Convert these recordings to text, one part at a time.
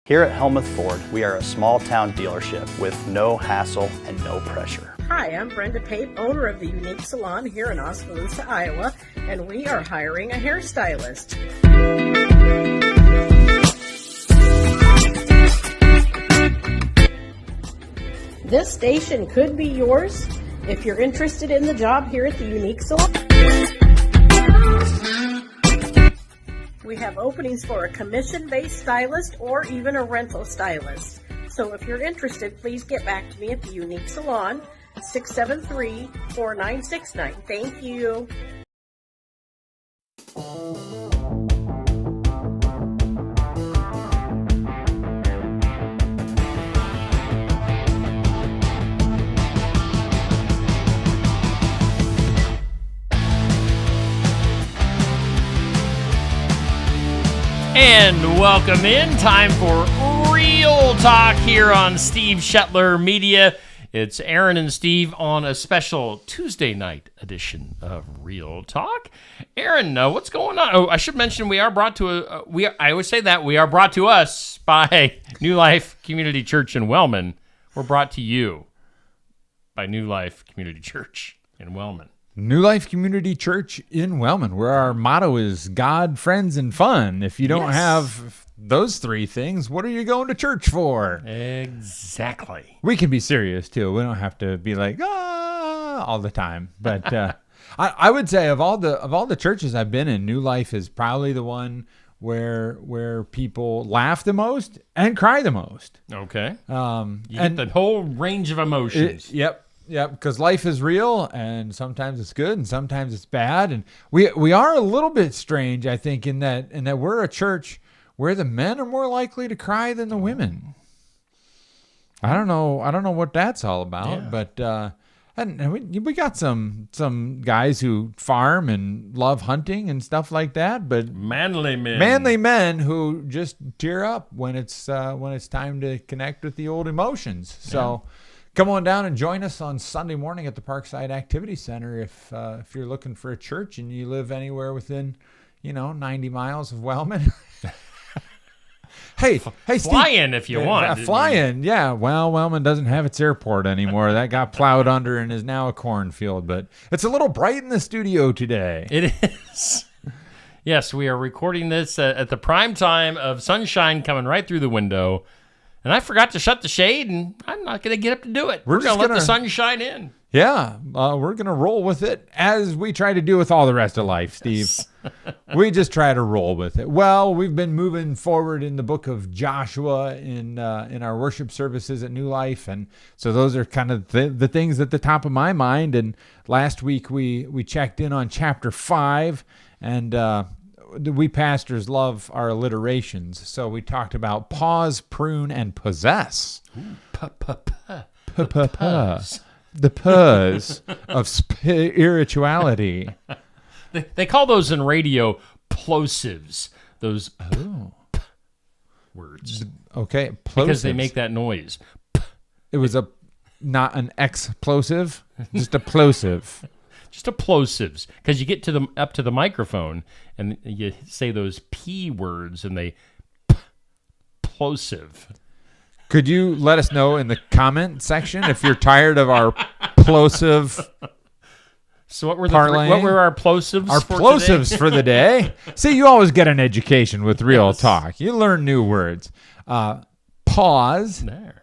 Here at Helmuth Ford, we are a small-town dealership with no hassle and no pressure. Hi, I'm Brenda Pape, owner of the Unique Salon here in Oskaloosa, Iowa, and we are hiring a hairstylist. This station could be yours if you're interested in the job here at the Unique Salon. We have openings for a commission-based stylist or even a rental stylist. So if you're interested, please get back to me at the Unique Salon, 673-4969. Thank you. And welcome in. Time for Real Talk here on Steve Shetler Media. It's Aaron and Steve on a special Tuesday night edition of Real Talk. Aaron, what's going on? Oh, I should mention we are brought to I always say that we are brought to us by New Life Community Church in Wellman. We're brought to you by New Life Community Church in Wellman. New Life Community Church in Wellman, where our motto is God, friends, and fun. If you don't have those three things, what are you going to church for? Exactly. We can be serious, too. We don't have to be like, all the time. But I would say of all the churches I've been in, New Life is probably the one where people laugh the most and cry the most. Okay. You get the whole range of emotions. Yep. Yeah, because life is real, and sometimes it's good, and sometimes it's bad, and we are a little bit strange, I think, in that we're a church where the men are more likely to cry than the women. I don't know what that's all about, but and we got some guys who farm and love hunting and stuff like that, but manly men who just tear up when it's time to connect with the old emotions. So. Come on down and join us on Sunday morning at the Parkside Activity Center if you're looking for a church and you live anywhere within, 90 miles of Wellman. Hey, fly Steve, in if you want. Fly in, yeah. Well, Wellman doesn't have its airport anymore. That got plowed under and is now a cornfield. But it's a little bright in the studio today. It is. Yes, we are recording this at the prime time of sunshine coming right through the window. And I forgot to shut the shade, and I'm not going to get up to do it. We're going to let the sun shine in. Yeah, we're going to roll with it as we try to do with all the rest of life, Steve. Yes. We just try to roll with it. Well, we've been moving forward in the book of Joshua in our worship services at New Life, and so those are kind of the things at the top of my mind. And last week we checked in on chapter 5, and we pastors love our alliterations, so we talked about pause, prune, and possess. The puzz of spirituality. They call those in radio plosives. Those words. Okay, plosives. Because they make that noise. It was not an explosive, just a plosive. Just a plosives, because you get up to the microphone and you say those P words and they plosive. Could you let us know in the comment section if you're tired of our plosive? So what were our plosives? Our for plosives today? For the day. See, you always get an education with Real Talk. You learn new words. Pause. There.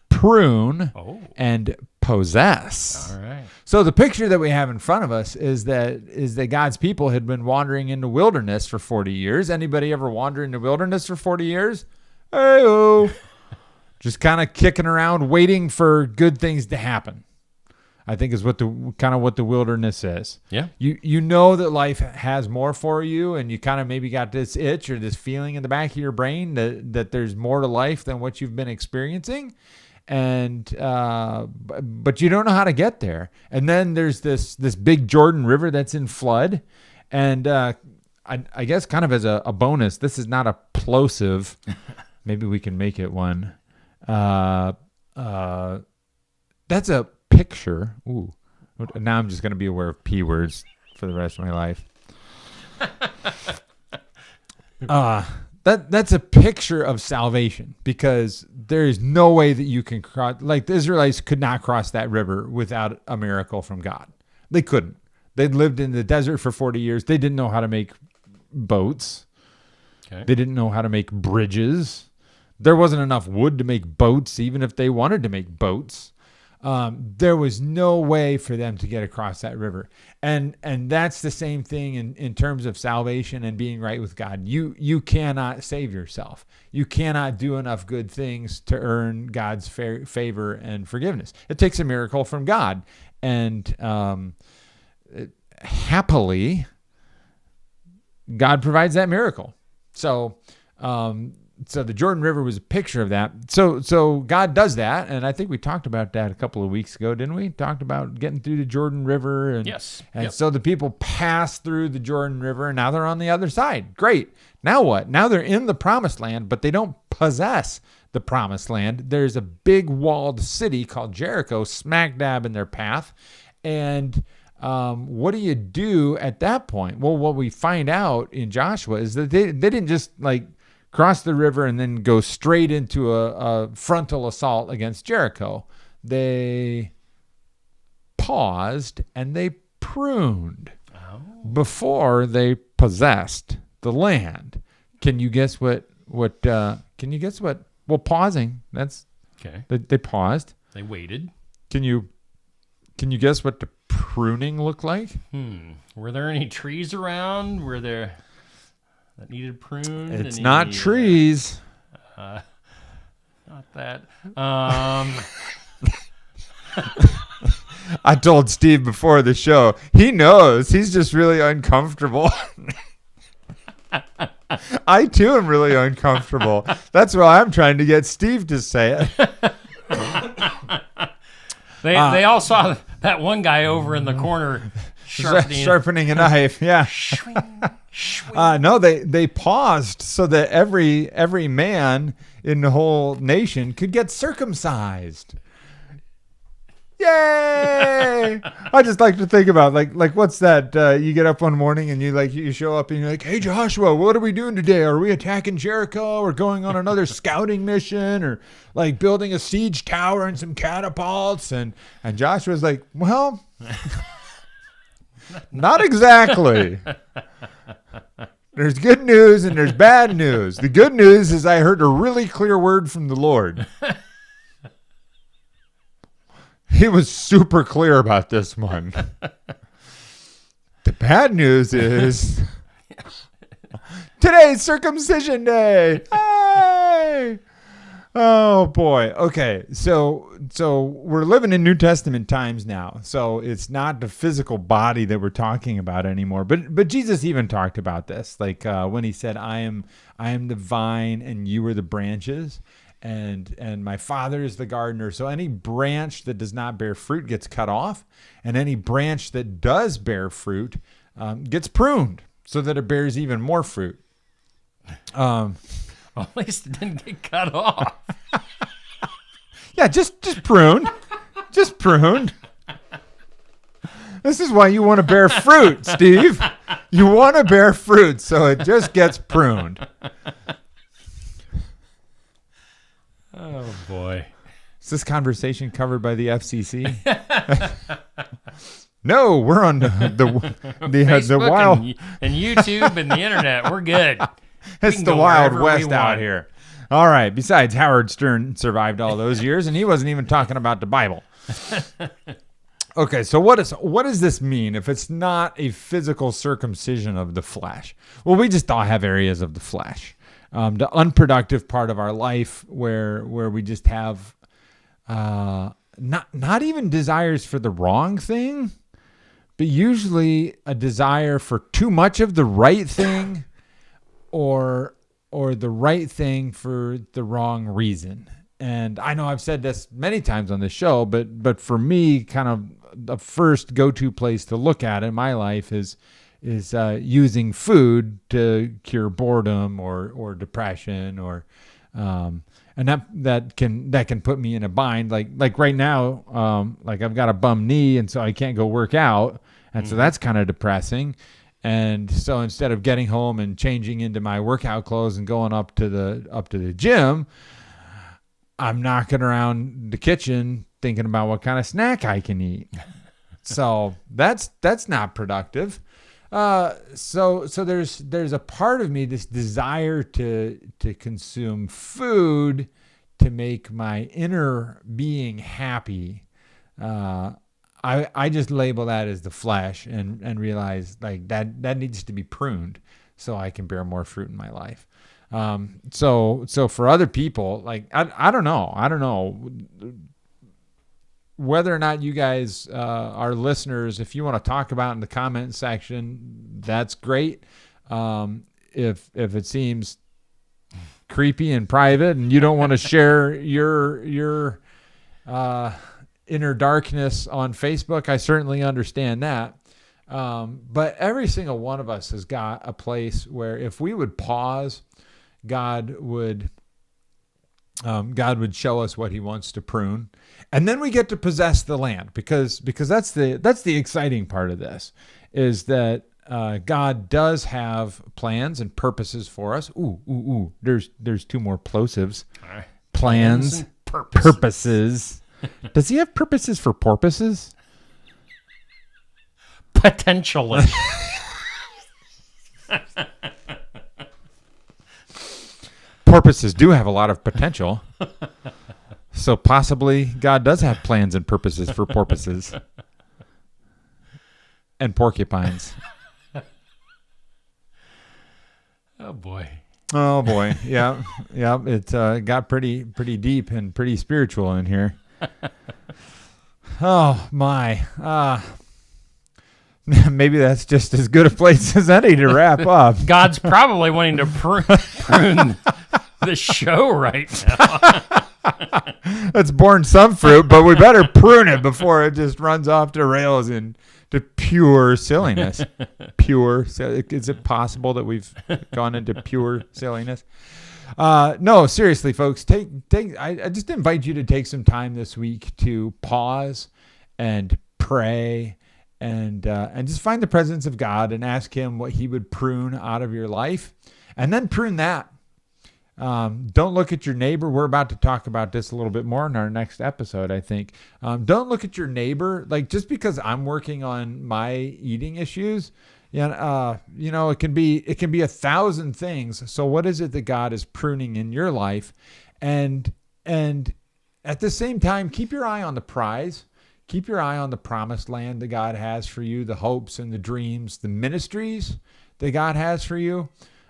Prune. And possess. All right. So the picture that we have in front of us is that God's people had been wandering in the wilderness for 40 years. Anybody ever wander in the wilderness for 40 years? Hey-oh. Just kind of kicking around, waiting for good things to happen. I think is what the wilderness is. Yeah. You know that life has more for you, and you kind of maybe got this itch or this feeling in the back of your brain that there's more to life than what you've been experiencing. And but you don't know how to get there. And then there's this big Jordan River that's in flood. And I guess kind of as a bonus, this is not a plosive. Maybe we can make it one. That's a picture. Ooh. Now I'm just going to be aware of P words for the rest of my life. that's a picture of salvation, because there is no way that you can cross. Like, the Israelites could not cross that river without a miracle from God. They couldn't. They'd lived in the desert for 40 years. They didn't know how to make boats. Okay. They didn't know how to make bridges. There wasn't enough wood to make boats, even if they wanted to make boats. There was no way for them to get across that river. And that's the same thing in terms of salvation and being right with God. You cannot save yourself. You cannot do enough good things to earn God's favor and forgiveness. It takes a miracle from God. And happily, God provides that miracle. So the Jordan River was a picture of that. So God does that, and I think we talked about that a couple of weeks ago, didn't we? Talked about getting through the Jordan River, and yes. And Yep. so the people passed through the Jordan River, and now they're on the other side. Great. Now what? Now they're in the Promised Land, but they don't possess the Promised Land. There's a big walled city called Jericho smack dab in their path, and what do you do at that point? Well, what we find out in Joshua is that they didn't just like cross the river and then go straight into a frontal assault against Jericho. They paused and they pruned before they possessed the land. Can you guess what can you guess what? Well, pausing. That's Okay. They paused. They waited. Can you guess what the pruning looked like? Were there any trees around? Were there that needed pruned? It's not trees. Not that. I told Steve before the show. He knows. He's just really uncomfortable. I too am really uncomfortable. That's why I'm trying to get Steve to say it. They all saw that one guy over in the corner sharpening a knife. Yeah. No, they paused so that every man in the whole nation could get circumcised. Yay! I just like to think about like what's that? You get up one morning and you show up and you're like, "Hey Joshua, what are we doing today? Are we attacking Jericho, or going on another scouting mission, or like building a siege tower and some catapults?" And Joshua's like, "Well, not exactly. There's good news and there's bad news. The good news is I heard a really clear word from the Lord." He was super clear about this one. The bad news is today's circumcision day. Hey! Oh boy. Okay. So we're living in New Testament times now. So it's not the physical body that we're talking about anymore. But Jesus even talked about this, like when he said, I am the vine and you are the branches. And my Father is the gardener. So any branch that does not bear fruit gets cut off, and any branch that does bear fruit gets pruned so that it bears even more fruit. At least it didn't get cut off. Yeah, just pruned. Just pruned. This is why you want to bear fruit, Steve. You want to bear fruit, so it just gets pruned. Oh boy. Is this conversation covered by the FCC? No, we're on the wild and YouTube and the internet. We're good. It's the Wild West out here. All right. Besides, Howard Stern survived all those years, and he wasn't even talking about the Bible. Okay, so what does this mean if it's not a physical circumcision of the flesh? Well, we just all have areas of the flesh. The unproductive part of our life where we just have not even desires for the wrong thing, but usually a desire for too much of the right thing, or the right thing for the wrong reason. And I know I've said this many times on the show, but for me, kind of the first go-to place to look at in my life is using food to cure boredom or depression, or and that can put me in a bind. Like right now, like I've got a bum knee, and so I can't go work out, and so that's kind of depressing. And so instead of getting home and changing into my workout clothes and going up to the gym, I'm knocking around the kitchen thinking about what kind of snack I can eat. So that's not productive. So there's a part of me, this desire to consume food to make my inner being happy. I just label that as the flesh and realize like that needs to be pruned so I can bear more fruit in my life. So for other people, like I don't know whether or not you guys are listeners. If you want to talk about it in the comment section, that's great. If it seems creepy and private and you don't want to share your inner darkness on Facebook, I certainly understand that. But every single one of us has got a place where if we would pause, God would show us what he wants to prune. And then we get to possess the land because that's the exciting part of this, is that God does have plans and purposes for us. Ooh. There's two more plosives. Plans, purposes. Does he have purposes for porpoises? Potentially. Porpoises do have a lot of potential. So possibly God does have plans and purposes for porpoises and porcupines. Oh boy. Yeah. It got pretty deep and pretty spiritual in here. Oh my. Maybe that's just as good a place as any to wrap up. God's probably wanting to prune the show right now. It's borne some fruit, but we better prune it before it just runs off the rails into pure silliness. Is it possible that we've gone into pure silliness? No, seriously, folks. I just invite you to take some time this week to pause and pray and just find the presence of God and ask him what he would prune out of your life, and then prune that. Don't look at your neighbor. We're about to talk about this a little bit more in our next episode, I think. Don't look at your neighbor. Like, just because I'm working on my eating issues, it can be 1,000 things. So what is it that God is pruning in your life? And at the same time, keep your eye on the prize. Keep your eye on the promised land that God has for you, the hopes and the dreams, the ministries that God has for you.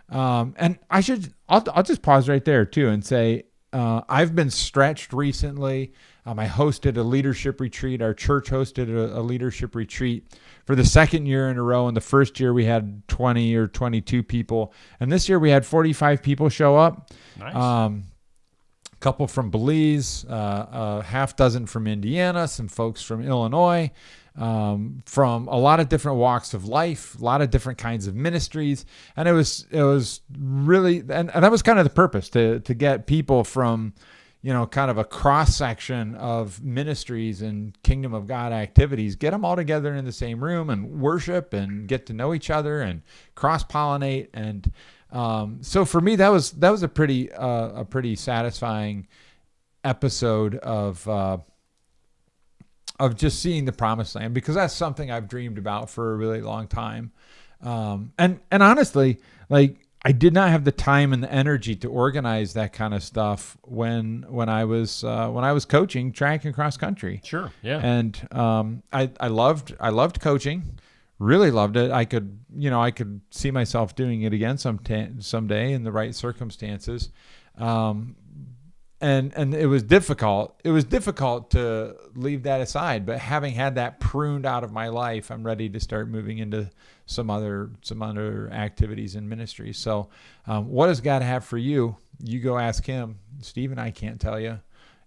And I'll just pause right there too and say, I've been stretched recently. I hosted a leadership retreat. Our church hosted a leadership retreat for the second year in a row. And the first year we had 20 or 22 people. And this year we had 45 people show up. Nice. A couple from Belize, a half dozen from Indiana, some folks from Illinois, from a lot of different walks of life, a lot of different kinds of ministries. And it was really, and that was kind of the purpose, to get people from, kind of a cross section of ministries and kingdom of God activities, get them all together in the same room and worship and get to know each other and cross pollinate. And so for me, that was a pretty satisfying episode of just seeing the promised land, because that's something I've dreamed about for a really long time. And honestly, like, I did not have the time and the energy to organize that kind of stuff when I was coaching track and cross country. Sure. Yeah. And I loved coaching. Really loved it. I could see myself doing it again someday in the right circumstances. And it was difficult. It was difficult to leave that aside, but having had that pruned out of my life, I'm ready to start moving into some other activities and ministries. So, what does God have for you? You go ask him. Steve and I can't tell you.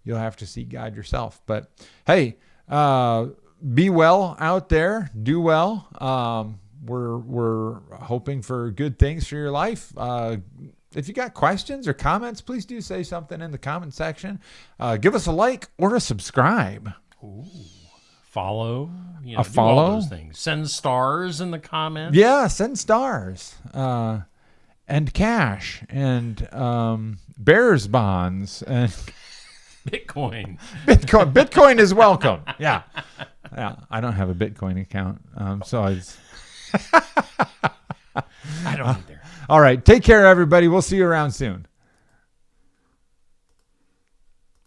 You'll have to seek God yourself. But hey, be well out there. Do well. We're hoping for good things for your life. If you got questions or comments, please do say something in the comment section. Give us a like or a subscribe. Ooh, follow. You A do all follow? those things. Send stars in the comments. Yeah, send stars and cash and bears bonds and Bitcoin. Bitcoin. Bitcoin is welcome. Yeah. I don't have a Bitcoin account, so it's. I don't either. All right. Take care, everybody. We'll see you around soon.